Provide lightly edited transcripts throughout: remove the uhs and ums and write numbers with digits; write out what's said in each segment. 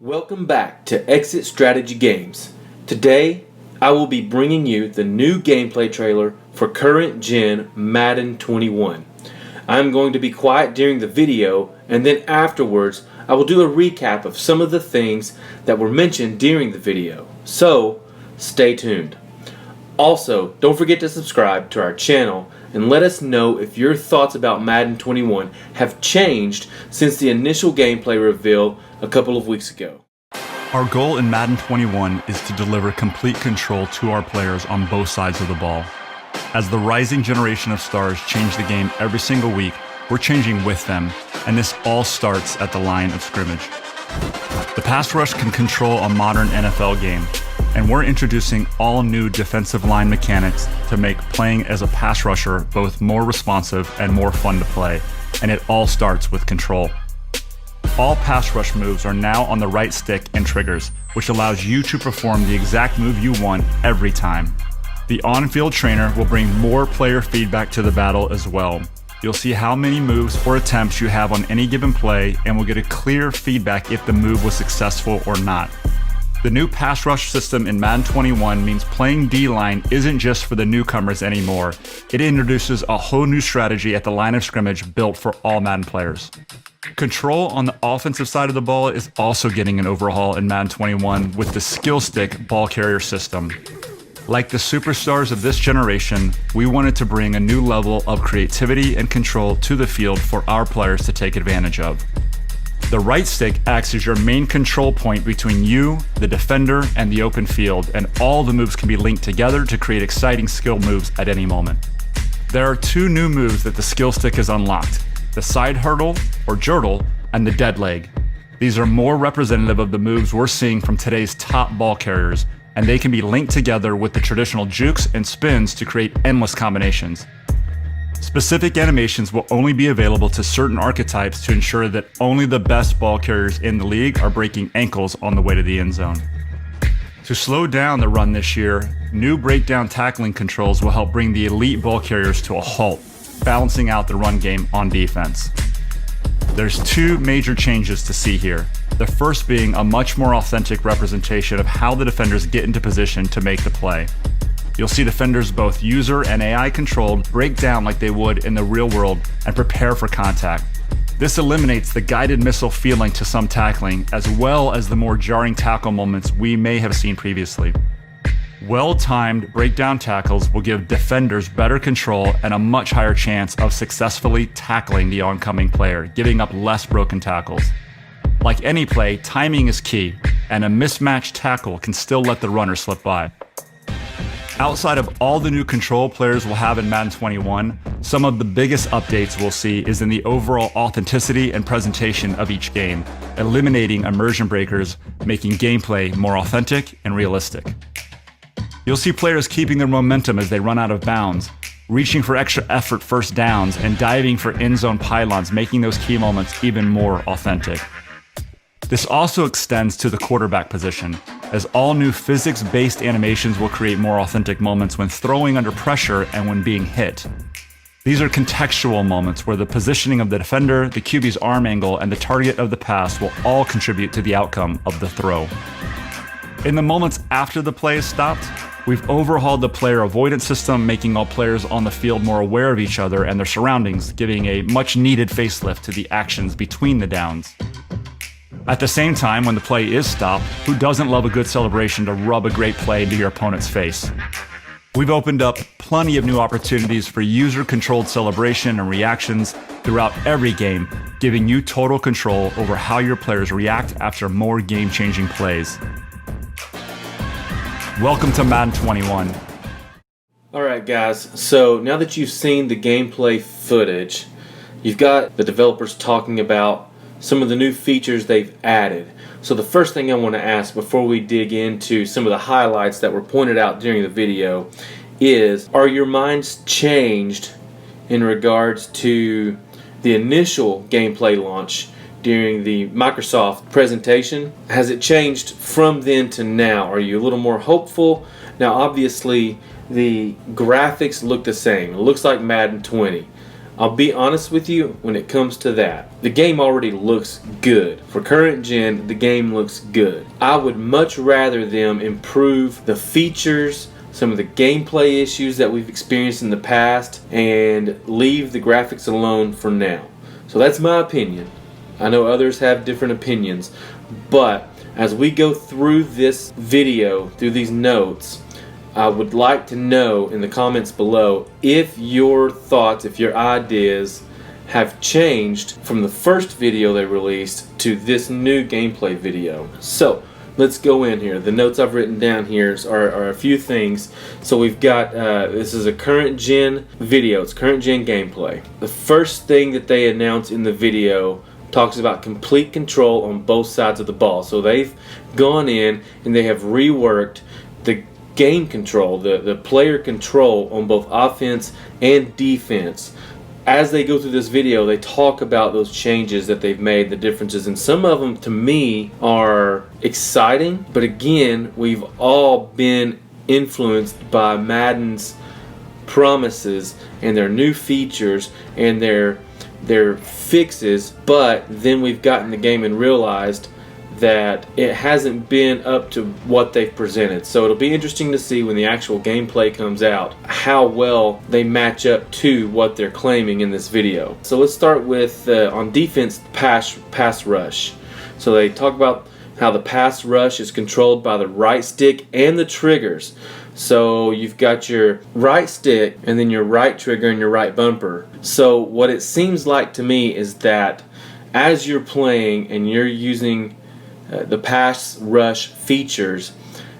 Welcome back to Exit Strategy Games. Today, I will be bringing you the new gameplay trailer for current gen Madden 21. I'm going to be quiet during the video, and then afterwards, I will do a recap of some of the things that were mentioned during the video. So, stay tuned. Also, don't forget to subscribe to our channel and let us know if your thoughts about Madden 21 have changed since the initial gameplay reveal a couple of weeks ago. Our goal in Madden 21 is to deliver complete control to our players on both sides of the ball. As the rising generation of stars change the game every single week, we're changing with them, and this all starts at the line of scrimmage. The pass rush can control a modern NFL game, and we're introducing all new defensive line mechanics to make playing as a pass rusher both more responsive and more fun to play, and it all starts with control. All pass rush moves are now on the right stick and triggers, which allows you to perform the exact move you want every time. The on-field trainer will bring more player feedback to the battle as well. You'll see how many moves or attempts you have on any given play, and will get a clear feedback if the move was successful or not. The new pass rush system in Madden 21 means playing D-line isn't just for the newcomers anymore. It introduces a whole new strategy at the line of scrimmage built for all Madden players. Control on the offensive side of the ball is also getting an overhaul in Madden 21 with the skill stick ball carrier system. Like the superstars of this generation, we wanted to bring a new level of creativity and control to the field for our players to take advantage of. The right stick acts as your main control point between you, the defender, and the open field, and all the moves can be linked together to create exciting skill moves at any moment. There are two new moves that the skill stick has unlocked: the side hurdle, or jertle, and the dead leg. These are more representative of the moves we're seeing from today's top ball carriers, and they can be linked together with the traditional jukes and spins to create endless combinations. Specific animations will only be available to certain archetypes to ensure that only the best ball carriers in the league are breaking ankles on the way to the end zone. To slow down the run this year, new breakdown tackling controls will help bring the elite ball carriers to a halt, balancing out the run game on defense. There's two major changes to see here. The first being a much more authentic representation of how the defenders get into position to make the play. You'll see defenders, both user and AI controlled, break down like they would in the real world and prepare for contact. This eliminates the guided missile feeling to some tackling, as well as the more jarring tackle moments we may have seen previously. Well-timed breakdown tackles will give defenders better control and a much higher chance of successfully tackling the oncoming player, giving up less broken tackles. Like any play, timing is key, and a mismatched tackle can still let the runner slip by. Outside of all the new control players will have in Madden 21, some of the biggest updates we'll see is in the overall authenticity and presentation of each game, eliminating immersion breakers, making gameplay more authentic and realistic. You'll see players keeping their momentum as they run out of bounds, reaching for extra effort first downs, and diving for end zone pylons, making those key moments even more authentic. This also extends to the quarterback position, as all new physics-based animations will create more authentic moments when throwing under pressure and when being hit. These are contextual moments where the positioning of the defender, the QB's arm angle, and the target of the pass will all contribute to the outcome of the throw. In the moments after the play is stopped, we've overhauled the player avoidance system, making all players on the field more aware of each other and their surroundings, giving a much-needed facelift to the actions between the downs. At the same time, when the play is stopped, who doesn't love a good celebration to rub a great play into your opponent's face? We've opened up plenty of new opportunities for user-controlled celebration and reactions throughout every game, giving you total control over how your players react after more game-changing plays. Welcome to Madden 21. Alright guys, so now that you've seen the gameplay footage, you've got the developers talking about some of the new features they've added. So the first thing I want to ask before we dig into some of the highlights that were pointed out during the video is, are your minds changed in regards to the initial gameplay launch during the Microsoft presentation? Has it changed from then to now? Are you a little more hopeful? Now obviously the graphics look the same. It looks like Madden 20. I'll be honest with you when it comes to that. The game already looks good. For current gen, the game looks good. I would much rather them improve the features, some of the gameplay issues that we've experienced in the past, and leave the graphics alone for now. So that's my opinion. I know others have different opinions, but as we go through this video, through these notes, I would like to know in the comments below if your thoughts, if your ideas have changed from the first video they released to this new gameplay video. So let's go in here. The notes I've written down here are a few things. So we've got, this is a current gen video, it's current gen gameplay. The first thing that they announce in the video talks about complete control on both sides of the ball. So they've gone in and they have reworked the game control, the player control on both offense and defense. As they go through this video, they talk about those changes that they've made, the differences, and some of them to me are exciting, but again, we've all been influenced by Madden's promises and their new features and their fixes, but then we've gotten the game and realized that it hasn't been up to what they've presented. So it'll be interesting to see when the actual gameplay comes out how well they match up to what they're claiming in this video. So let's start with on defense, pass rush. So they talk about how the pass rush is controlled by the right stick and the triggers. So you've got your right stick and then your right trigger and your right bumper. So what it seems like to me is that as you're playing and you're using the pass rush features,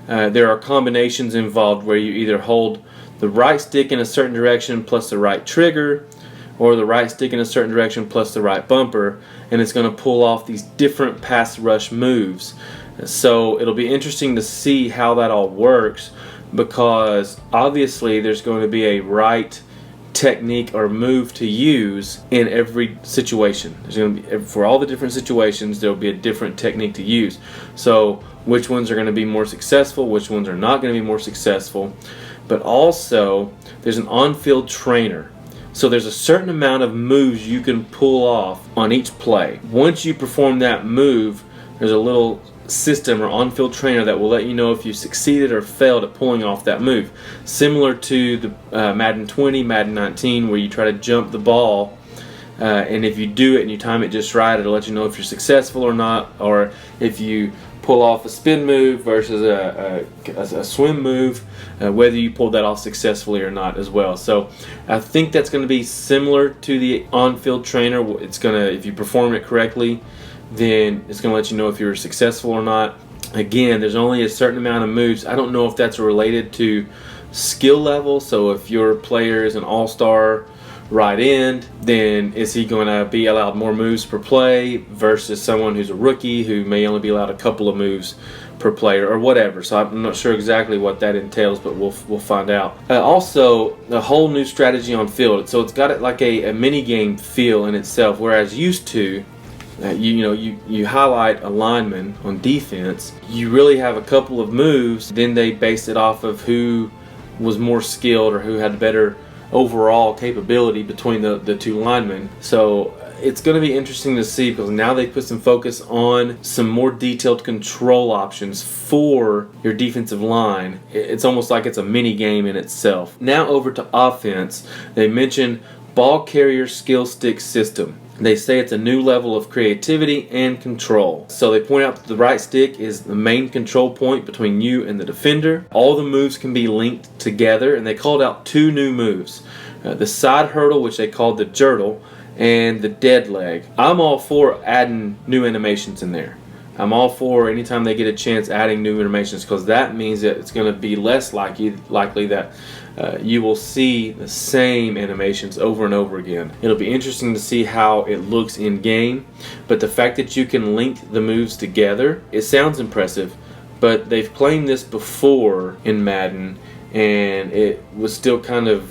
there are combinations involved where you either hold the right stick in a certain direction plus the right trigger, or the right stick in a certain direction plus the right bumper, and it's going to pull off these different pass rush moves. So it'll be interesting to see how that all works, because obviously there's going to be a right technique or move to use in every situation. There's going to be, for all the different situations, there will be a different technique to use. So which ones are going to be more successful, which ones are not going to be more successful. But also there's an on-field trainer. So there's a certain amount of moves you can pull off on each play. Once you perform that move, there's a little system or on-field trainer that will let you know if you succeeded or failed at pulling off that move. Similar to the Madden 20, Madden 19, where you try to jump the ball, and if you do it and you time it just right, it'll let you know if you're successful or not, or if you pull off a spin move versus a swim move, whether you pulled that off successfully or not as well. So I think that's going to be similar to the on-field trainer. It's going to, if you perform it correctly, then it's going to let you know if you're successful or not. Again, there's only a certain amount of moves. I don't know if that's related to skill level. So if your player is an all-star right end, then is he going to be allowed more moves per play versus someone who's a rookie who may only be allowed a couple of moves per player or whatever. So I'm not sure exactly what that entails, but we'll find out. Also, a whole new strategy on field. So it's got it like a mini game feel in itself, whereas used to you highlight a lineman on defense, you really have a couple of moves, then they base it off of who was more skilled or who had better overall capability between the two linemen. So it's going to be interesting to see, because now they put some focus on some more detailed control options for your defensive line. It's almost like it's a mini game in itself. Now over to offense, they mention ball carrier skill stick system. They say it's a new level of creativity and control. So they point out that the right stick is the main control point between you and the defender. All the moves can be linked together, and they called out two new moves. The side hurdle, which they called the jertle, and the dead leg. I'm all for adding new animations in there. I'm all for anytime they get a chance adding new animations, because that means that it's going to be less likely that you will see the same animations over and over again. It'll be interesting to see how it looks in game, but the fact that you can link the moves together, it sounds impressive, but they've claimed this before in Madden and it was still kind of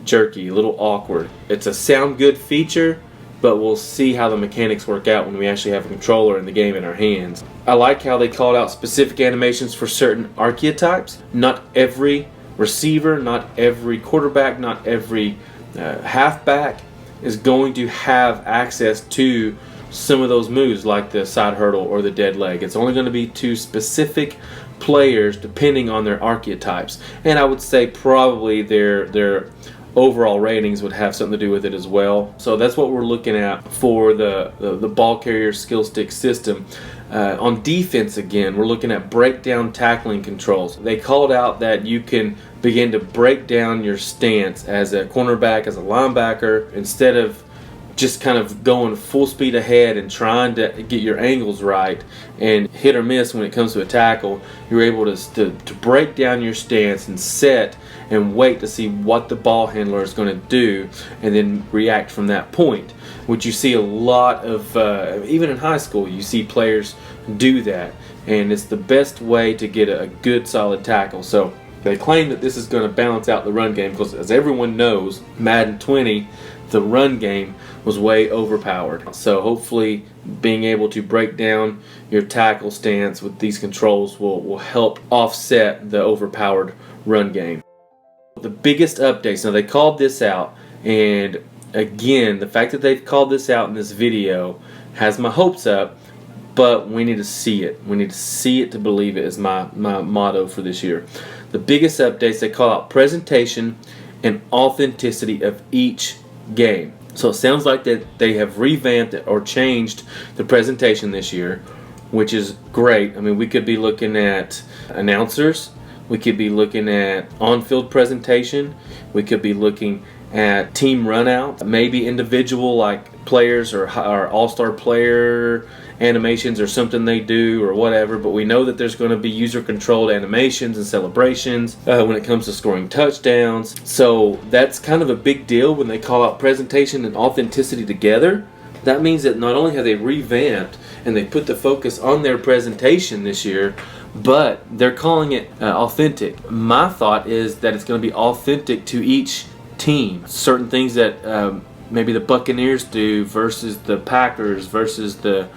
jerky, a little awkward. It's a sound good feature, but we'll see how the mechanics work out when we actually have a controller in the game in our hands. I like how they called out specific animations for certain archetypes. Not every receiver, not every quarterback, not every halfback is going to have access to some of those moves like the side hurdle or the dead leg. It's only going to be to specific players depending on their archetypes, and I would say probably their overall ratings would have something to do with it as well. So that's what we're looking at for the ball carrier skill stick system. On defense, again, we're looking at breakdown tackling controls. They called out that you can begin to break down your stance as a cornerback, as a linebacker, instead of just kind of going full speed ahead and trying to get your angles right and hit or miss when it comes to a tackle. You're able to break down your stance and set and wait to see what the ball handler is going to do and then react from that point, which you see a lot of, even in high school, you see players do that, and it's the best way to get a good solid tackle. So they claim that this is going to balance out the run game because, as everyone knows, Madden 20, the run game was way overpowered. So hopefully being able to break down your tackle stance with these controls will help offset the overpowered run game. The biggest updates, now they called this out, and again, the fact that they've called this out in this video has my hopes up, but we need to see it. We need to see it to believe it is my motto for this year. The biggest updates, they call out presentation and authenticity of each game. So it sounds like that they have revamped it or changed the presentation this year, which is great. I mean, we could be looking at announcers, we could be looking at on-field presentation, we could be looking at team run-out, maybe individual like players or all-star player animations or something they do or whatever, but we know that there's going to be user-controlled animations and celebrations when it comes to scoring touchdowns. So that's kind of a big deal when they call out presentation and authenticity together. That means that not only have they revamped and they put the focus on their presentation this year, but they're calling it authentic. My thought is that it's going to be authentic to each team. Certain things that maybe the Buccaneers do versus the Packers versus the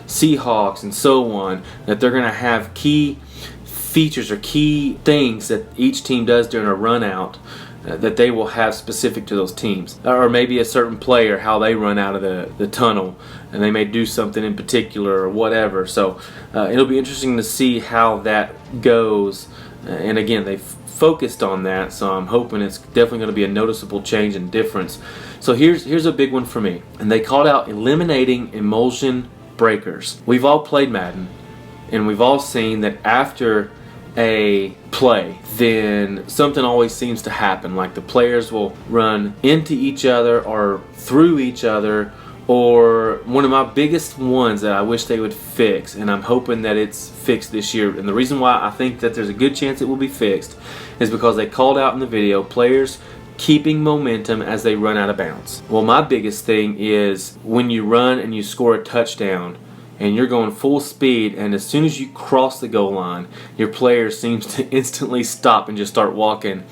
Seahawks and so on, that they're going to have key features or key things that each team does during a run out that they will have specific to those teams. Or maybe a certain player, how they run out of the tunnel, and they may do something in particular or whatever. So it'll be interesting to see how that goes. And again, they've focused on that, so I'm hoping it's definitely going to be a noticeable change and difference. So here's a big one for me. And they called out eliminating emulsion breakers. We've all played Madden, and we've all seen that after a play, then something always seems to happen. Like the players will run into each other or through each other, or one of my biggest ones that I wish they would fix, and I'm hoping that it's fixed this year. And the reason why I think that there's a good chance it will be fixed is because they called out in the video players keeping momentum as they run out of bounds. Well, my biggest thing is when you run and you score a touchdown and you're going full speed, and as soon as you cross the goal line, your player seems to instantly stop and just start walking.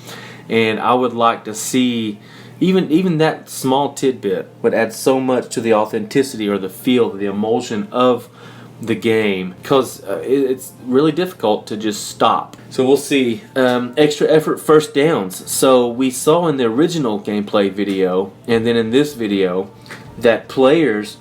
And I would like to see even that small tidbit would add so much to the authenticity or the feel, the emulsion of the game, because it's really difficult to just stop. So we'll see. Extra effort first downs. So we saw in the original gameplay video and then in this video that players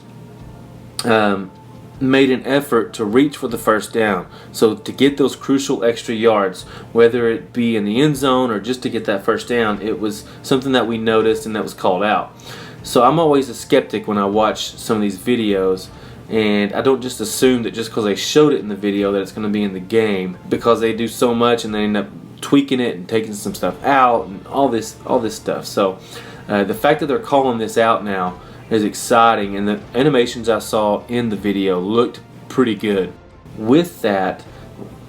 made an effort to reach for the first down. So to get those crucial extra yards, whether it be in the end zone or just to get that first down, it was something that we noticed and that was called out. So I'm always a skeptic when I watch some of these videos, and I don't just assume that just because they showed it in the video that it's going to be in the game, because they do so much and they end up tweaking it and taking some stuff out and all this stuff. So the fact that they're calling this out now is exciting, and the animations I saw in the video looked pretty good. With that,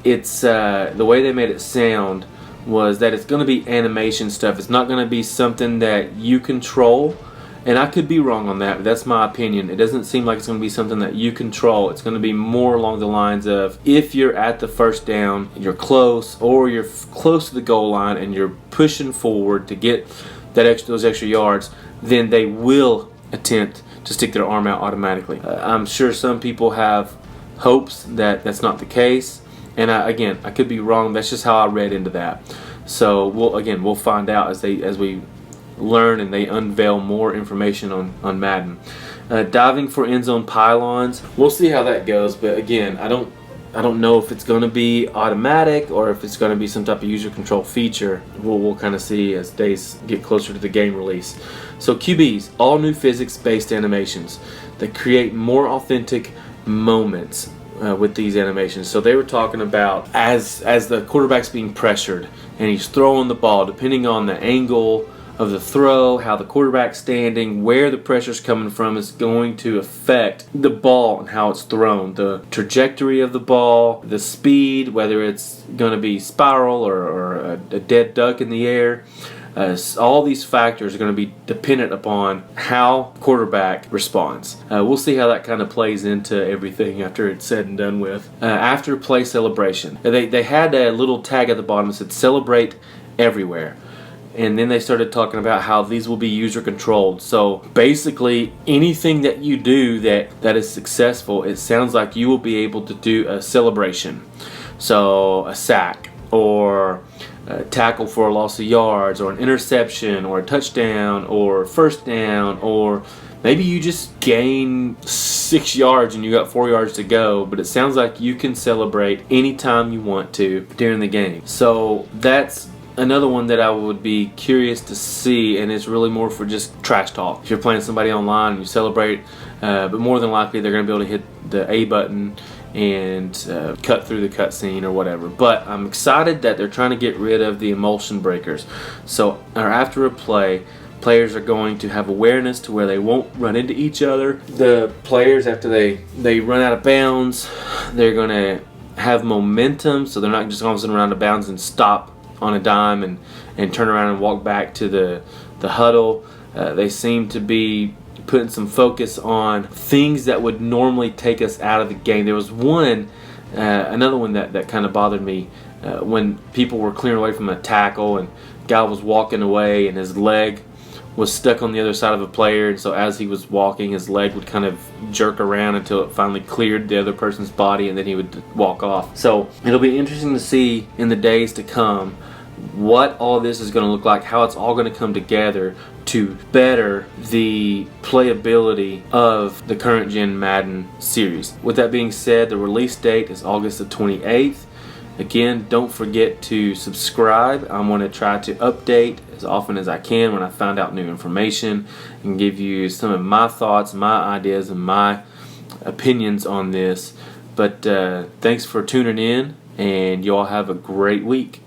it's the way they made it sound was that it's going to be animation stuff. It's not going to be something that you control, and I could be wrong on that, but that's my opinion. It doesn't seem like it's going to be something that you control. It's going to be more along the lines of if you're at the first down, you're close, or you're close to the goal line and you're pushing forward to get those extra yards, then they will attempt to stick their arm out automatically. I'm sure some people have hopes that that's not the case, and again, I could be wrong. That's just how I read into that. So we'll find out as we learn and they unveil more information on Madden. Diving for end zone pylons, we'll see how that goes, but again, I don't know if it's going to be automatic or if it's going to be some type of user control feature. We'll kind of see as days get closer to the game release. So QBs, all new physics-based animations that create more authentic moments with these animations. So they were talking about as the quarterback's being pressured and he's throwing the ball, depending on the angle of the throw, how the quarterback's standing, where the pressure's coming from is going to affect the ball and how it's thrown. The trajectory of the ball, the speed, whether it's going to be spiral or a dead duck in the air. All these factors are going to be dependent upon how quarterback responds. We'll see how that kind of plays into everything after it's said and done with. After play celebration, they had a little tag at the bottom that said "Celebrate everywhere." And then they started talking about how these will be user controlled. So basically anything that you do that is successful, it sounds like you will be able to do a celebration. So a sack or a tackle for a loss of yards or an interception or a touchdown or first down, or maybe you just gain 6 yards and you got 4 yards to go, but it sounds like you can celebrate anytime you want to during the game. So that's another one that I would be curious to see, and it's really more for just trash talk. If you're playing somebody online and you celebrate, but more than likely they're going to be able to hit the A button and cut through the cutscene or whatever. But I'm excited that they're trying to get rid of the emulsion breakers. So after a play, players are going to have awareness to where they won't run into each other. The players, after they run out of bounds, they're going to have momentum, so they're not just all of a sudden run out of bounds and stop on a dime and turn around and walk back to the huddle. They seem to be putting some focus on things that would normally take us out of the game. There was another one that kind of bothered me when people were clearing away from a tackle and guy was walking away and his leg was stuck on the other side of a player, and so as he was walking, his leg would kind of jerk around until it finally cleared the other person's body, and then he would walk off. So it'll be interesting to see in the days to come what all this is going to look like, how it's all going to come together to better the playability of the current gen Madden series. With that being said, the release date is August the 28th. Again, don't forget to subscribe. I'm going to try to update as often as I can when I find out new information and give you some of my thoughts, my ideas, and my opinions on this. But thanks for tuning in, and you all have a great week.